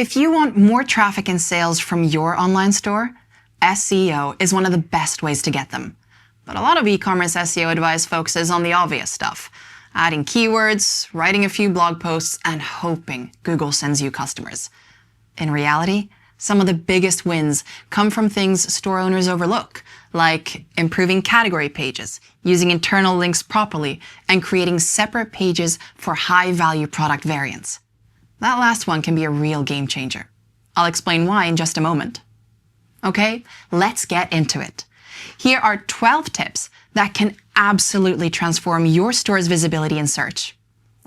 If you want more traffic and sales from your online store, SEO is one of the best ways to get them. But a lot of e-commerce SEO advice focuses on the obvious stuff, adding keywords, writing a few blog posts, and hoping Google sends you customers. In reality, some of the biggest wins come from things store owners overlook, like improving category pages, using internal links properly, and creating separate pages for high-value product variants. That last one can be a real game changer. I'll explain why in just a moment. Okay, let's get into it. Here are 12 tips that can absolutely transform your store's visibility in search.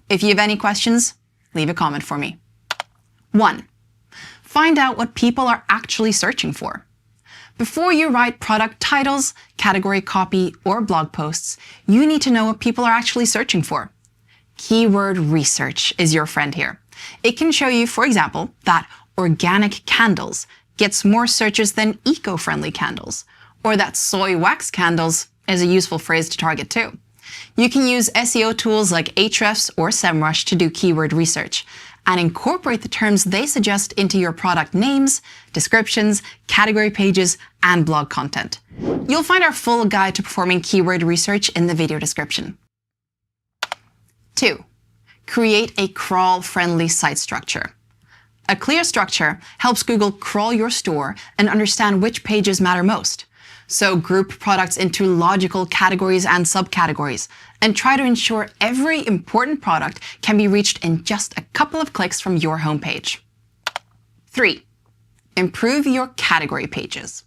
If you have any questions, leave a comment for me. 1. Find out what people are actually searching for. Before you write product titles, category copy, or blog posts, you need to know what people are actually searching for. Keyword research is your friend here. It can show you, for example, that organic candles gets more searches than eco-friendly candles, or that soy wax candles is a useful phrase to target too. You can use SEO tools like Ahrefs or SEMrush to do keyword research and incorporate the terms they suggest into your product names, descriptions, category pages, and blog content. You'll find our full guide to performing keyword research in the video description. 2. Create a crawl-friendly site structure. A clear structure helps Google crawl your store and understand which pages matter most. So group products into logical categories and subcategories, and try to ensure every important product can be reached in just a couple of clicks from your homepage. 3. Improve your category pages.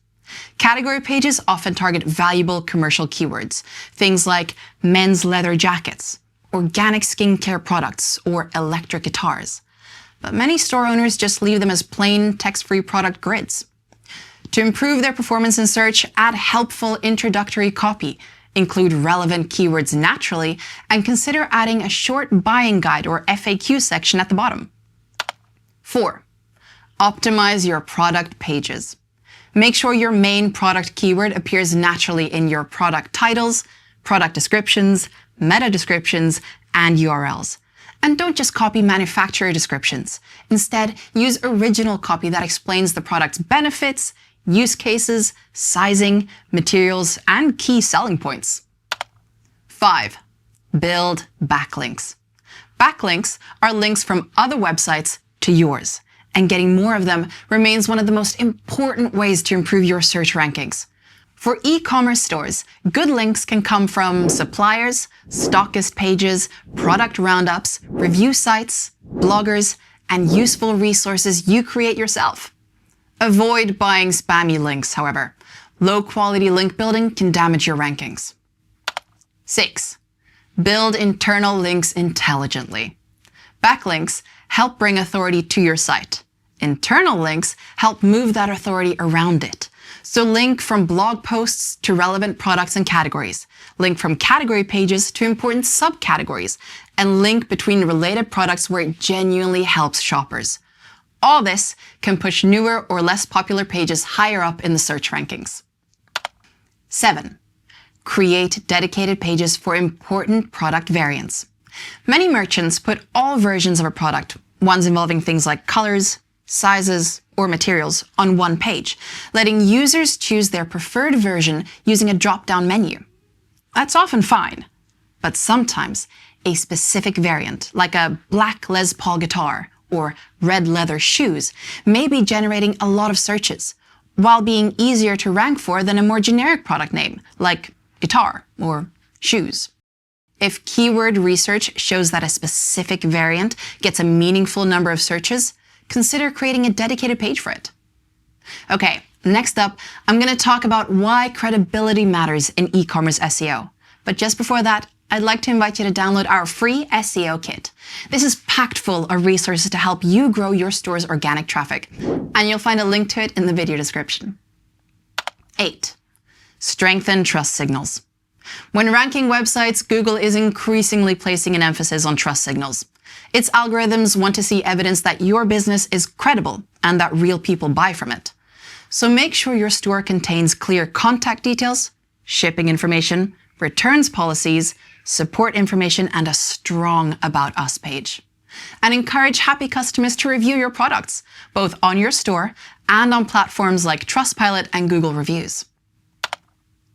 Category pages often target valuable commercial keywords, things like men's leather jackets, organic skincare products, or electric guitars. But many store owners just leave them as plain text-free product grids. To improve their performance in search, add helpful introductory copy, include relevant keywords naturally, and consider adding a short buying guide or FAQ section at the bottom. 4. Optimize your product pages. Make sure your main product keyword appears naturally in your product titles, product descriptions, meta descriptions, and URLs. And don't just copy manufacturer descriptions. Instead, use original copy that explains the product's benefits, use cases, sizing, materials, and key selling points. 5. Build backlinks. Backlinks are links from other websites to yours, and getting more of them remains one of the most important ways to improve your search rankings. For e-commerce stores, good links can come from suppliers, stockist pages, product roundups, review sites, bloggers, and useful resources you create yourself. Avoid buying spammy links, however. Low-quality link building can damage your rankings. 6. Build internal links intelligently. Backlinks help bring authority to your site. Internal links help move that authority around it. So link from blog posts to relevant products and categories, link from category pages to important subcategories, and link between related products where it genuinely helps shoppers. All this can push newer or less popular pages higher up in the search rankings. 7. Create dedicated pages for important product variants. Many merchants put all versions of a product, ones involving things like colors, sizes, or materials, on one page, letting users choose their preferred version using a drop-down menu. That's often fine, but sometimes a specific variant, like a black Les Paul guitar or red leather shoes, may be generating a lot of searches, while being easier to rank for than a more generic product name, like guitar or shoes. If keyword research shows that a specific variant gets a meaningful number of searches, consider creating a dedicated page for it. Okay, next up, I'm going to talk about why credibility matters in e-commerce SEO. But just before that, I'd like to invite you to download our free SEO kit. This is packed full of resources to help you grow your store's organic traffic, and you'll find a link to it in the video description. 8. Strengthen trust signals. When ranking websites, Google is increasingly placing an emphasis on trust signals. Its algorithms want to see evidence that your business is credible and that real people buy from it. So make sure your store contains clear contact details, shipping information, returns policies, support information, and a strong About Us page. And encourage happy customers to review your products, both on your store and on platforms like Trustpilot and Google Reviews.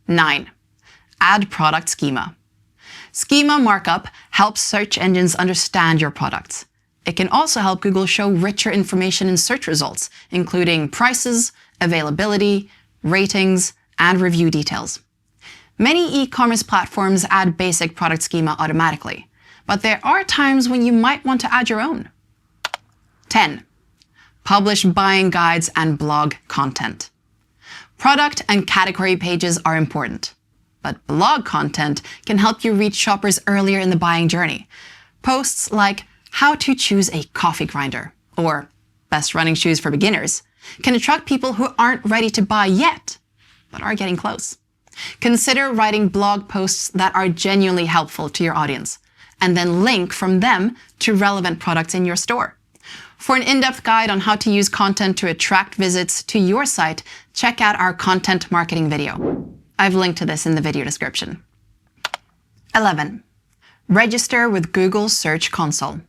9. Add product schema. Schema markup helps search engines understand your products. It can also help Google show richer information in search results, including prices, availability, ratings, and review details. Many e-commerce platforms add basic product schema automatically, but there are times when you might want to add your own. 10. Publish buying guides and blog content. Product and category pages are important, but blog content can help you reach shoppers earlier in the buying journey. Posts like how to choose a coffee grinder or best running shoes for beginners can attract people who aren't ready to buy yet, but are getting close. Consider writing blog posts that are genuinely helpful to your audience, and then link from them to relevant products in your store. For an in-depth guide on how to use content to attract visits to your site, check out our content marketing video. I've linked to this in the video description. 11. Register with Google Search Console.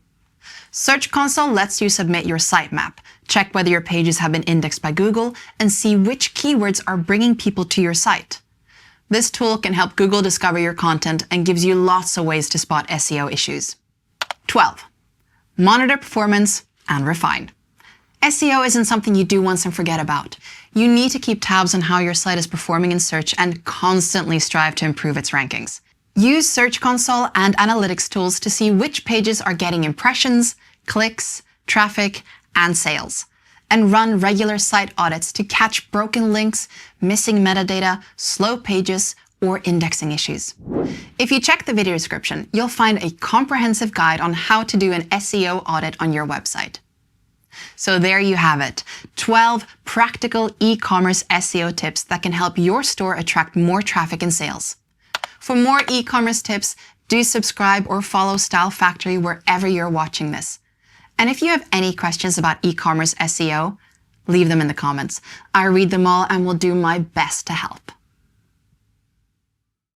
Search Console lets you submit your sitemap, check whether your pages have been indexed by Google, and see which keywords are bringing people to your site. This tool can help Google discover your content and gives you lots of ways to spot SEO issues. 12. Monitor performance and refine. SEO isn't something you do once and forget about. You need to keep tabs on how your site is performing in search and constantly strive to improve its rankings. Use Search Console and analytics tools to see which pages are getting impressions, clicks, traffic, and sales, and run regular site audits to catch broken links, missing metadata, slow pages, or indexing issues. If you check the video description, you'll find a comprehensive guide on how to do an SEO audit on your website. So there you have it, 12 practical e-commerce SEO tips that can help your store attract more traffic and sales. For more e-commerce tips, do subscribe or follow Style Factory wherever you're watching this. And if you have any questions about e-commerce SEO, leave them in the comments. I read them all and will do my best to help.